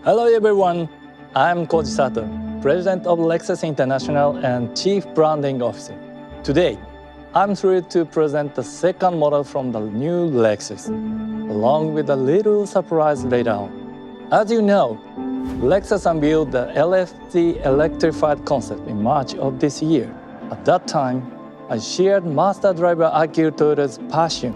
Hello everyone, I'm Koji Sato, President of Lexus International and Chief Branding Officer. Today, I'm thrilled to present the second model from the new Lexus, along with a little surprise later on. As you know, Lexus unveiled the LFC electrified concept in March of this year. At that time, I shared Master Driver Akio Toyoda's passion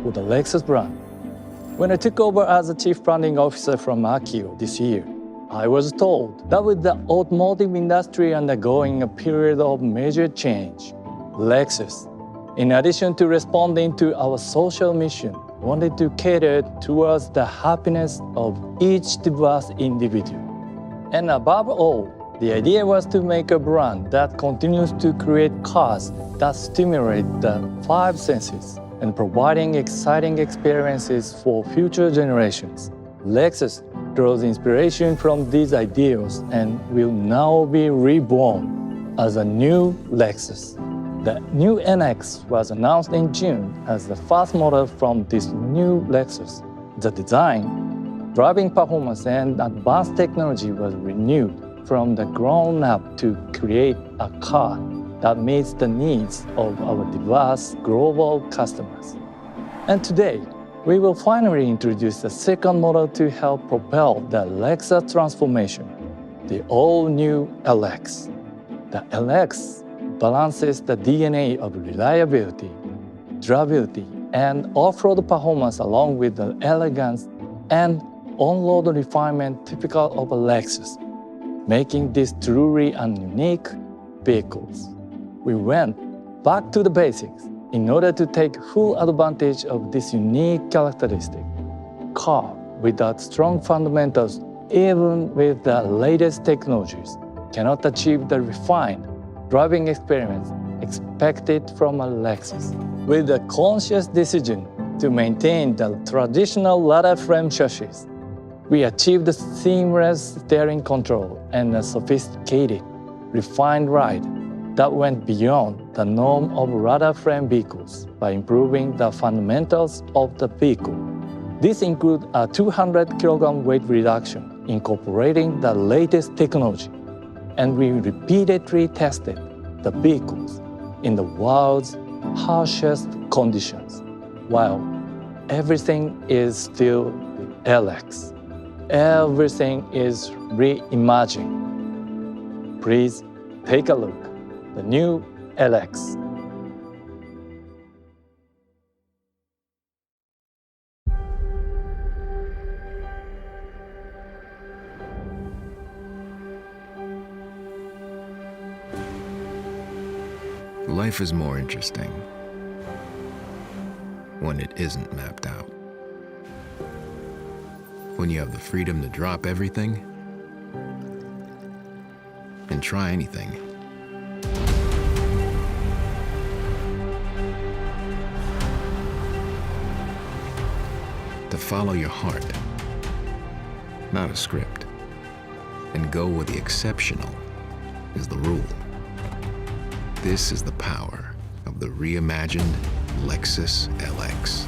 for the Lexus brand. When I took over as the Chief Branding Officer from Akio this year, I was told that with the automotive industry undergoing a period of major change, Lexus, in addition to responding to our social mission, wanted to cater towards the happiness of each diverse individual. And above all, the idea was to make a brand that continues to create cars that stimulate the five senses and providing exciting experiences for future generations. Lexus draws inspiration from these ideals and will now be reborn as a new Lexus. The new NX was announced in June as the first model from this new Lexus. The design, driving performance, and advanced technology was renewed from the ground up to create a car that meets the needs of our diverse global customers. And today, we will finally introduce the second model to help propel the Lexus transformation, the all-new LX. The LX balances the DNA of reliability, durability, and off-road performance along with the elegance and on-road refinement typical of a Lexus, making this truly a unique vehicle. We went back to the basics in order to take full advantage of this unique characteristic. Car without strong fundamentals, even with the latest technologies, cannot achieve the refined driving experience expected from a Lexus. With a conscious decision to maintain the traditional ladder frame chassis, we achieved a seamless steering control and a sophisticated, refined ride that went beyond the norm of ladder frame vehicles by improving the fundamentals of the vehicle. This includes a 200 kilogram weight reduction, incorporating the latest technology, and we repeatedly tested the vehicles in the world's harshest conditions. While everything is still LX, everything is reimagined. Please take a look. The new LX. Life is more interesting when it isn't mapped out. When you have the freedom to drop everything and try anything. To follow your heart, not a script, and go where the exceptional is the rule. This is the power of the reimagined Lexus LX.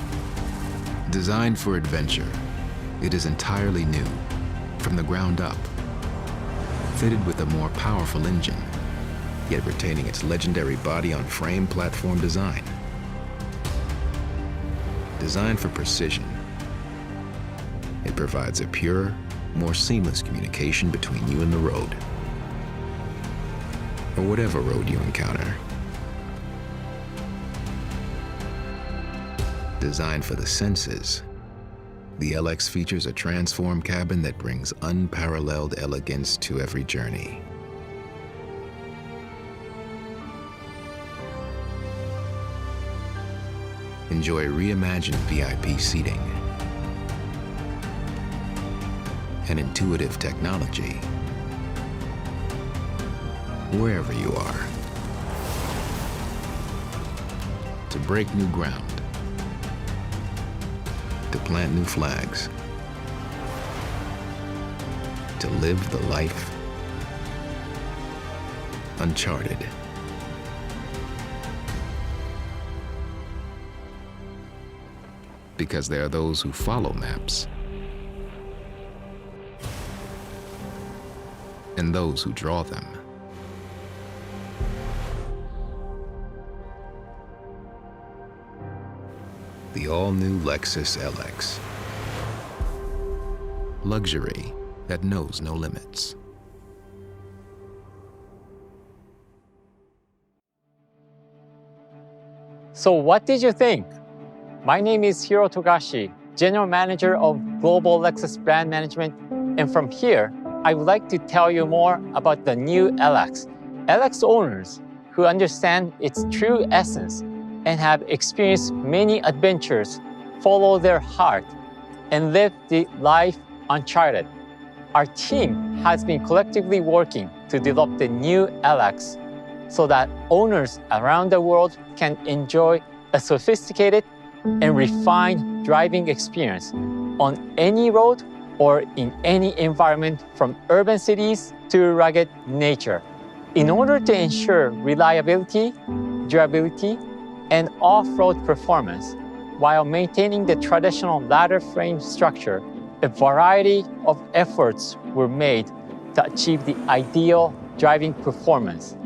Designed for adventure, it is entirely new, from the ground up, fitted with a more powerful engine, yet retaining its legendary body-on-frame platform design. Designed for precision, it provides a pure, more seamless communication between you and the road, or whatever road you encounter. Designed for the senses, the LX features a transformed cabin that brings unparalleled elegance to every journey. Enjoy reimagined VIP seating and intuitive technology wherever you are. To break new ground, to plant new flags, to live the life uncharted. Because there are those who follow maps and those who draw them. The all-new Lexus LX. Luxury that knows no limits. So what did you think? My name is Hiro Togashi, General Manager of Global Lexus Brand Management, and from here, I would like to tell you more about the new LX. LX owners who understand its true essence and have experienced many adventures follow their heart and live the life uncharted. Our team has been collectively working to develop the new LX so that owners around the world can enjoy a sophisticated and refined driving experience on any road or in any environment from urban cities to rugged nature. In order to ensure reliability, durability, and off-road performance while maintaining the traditional ladder frame structure, a variety of efforts were made to achieve the ideal driving performance,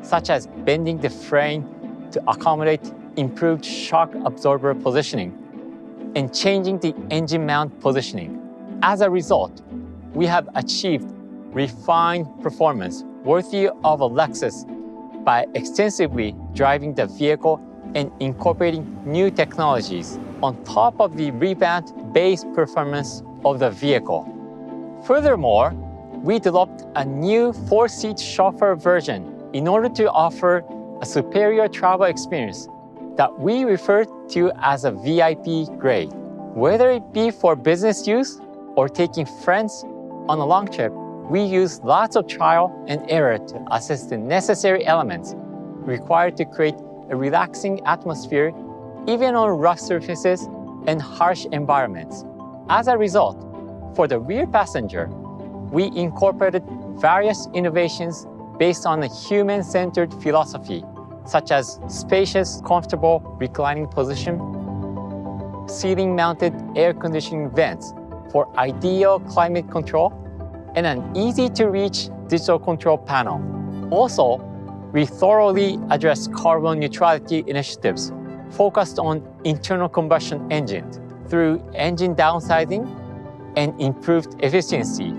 such as bending the frame to accommodate improved shock absorber positioning and changing the engine mount positioning. As a result, we have achieved refined performance worthy of a Lexus by extensively driving the vehicle and incorporating new technologies on top of the revamped base performance of the vehicle. Furthermore, we developed a new 4-seat chauffeur version in order to offer a superior travel experience that we refer to as a VIP grade. Whether it be for business use or taking friends on a long trip, we use lots of trial and error to assess the necessary elements required to create a relaxing atmosphere even on rough surfaces and harsh environments. As a result, for the rear passenger, we incorporated various innovations based on a human-centered philosophy, such as spacious, comfortable reclining position, ceiling-mounted air conditioning vents for ideal climate control, and an easy-to-reach digital control panel. Also, we thoroughly addressed carbon neutrality initiatives focused on internal combustion engines through engine downsizing and improved efficiency,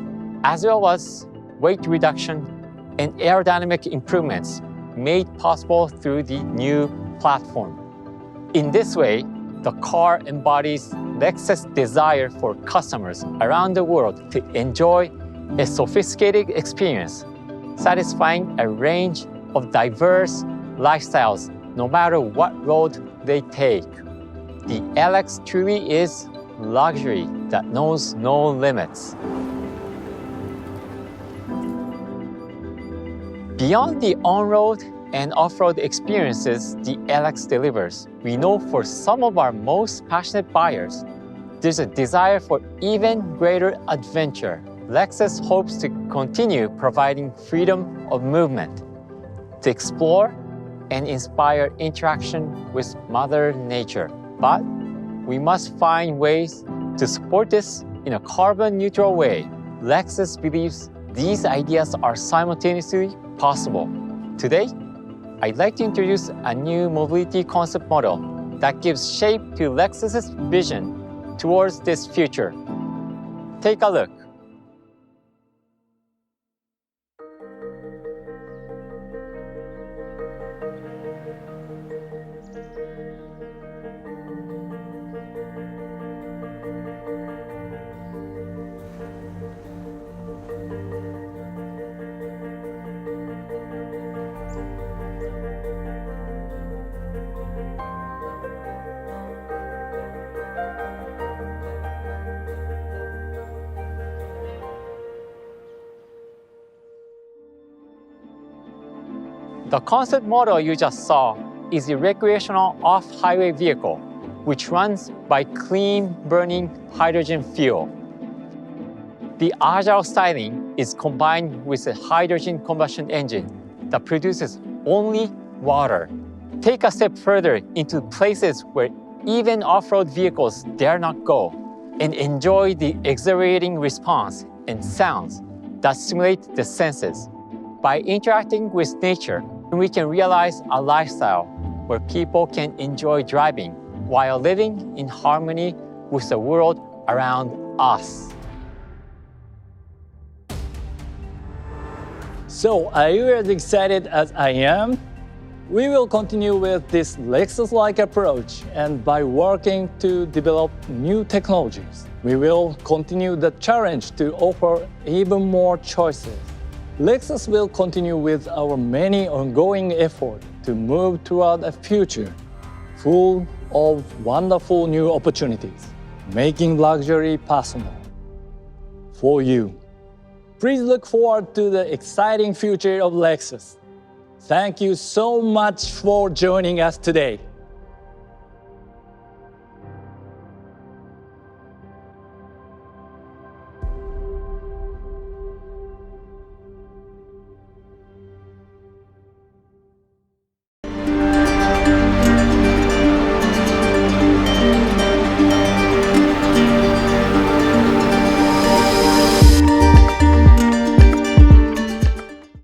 as well as weight reduction and aerodynamic improvements made possible through the new platform. In this way, the car embodies Lexus' desire for customers around the world to enjoy a sophisticated experience, satisfying a range of diverse lifestyles no matter what road they take. The LX truly is luxury that knows no limits. Beyond the on-road and off-road experiences the LX delivers, we know for some of our most passionate buyers, there's a desire for even greater adventure. Lexus hopes to continue providing freedom of movement, to explore and inspire interaction with Mother Nature. But we must find ways to support this in a carbon-neutral way. Lexus believes these ideas are simultaneously possible. Today, I'd like to introduce a new mobility concept model that gives shape to Lexus's vision towards this future. Take a look. The concept model you just saw is a recreational off-highway vehicle, which runs by clean-burning hydrogen fuel. The agile styling is combined with a hydrogen combustion engine that produces only water. Take a step further into places where even off-road vehicles dare not go and enjoy the exhilarating response and sounds that stimulate the senses. By interacting with nature, we can realize a lifestyle where people can enjoy driving while living in harmony with the world around us. So, are you as excited as I am? We will continue with this Lexus-like approach, and by working to develop new technologies, we will continue the challenge to offer even more choices. Lexus will continue with our many ongoing efforts to move toward a future full of wonderful new opportunities, making luxury personal for you. Please look forward to the exciting future of Lexus. Thank you so much for joining us today.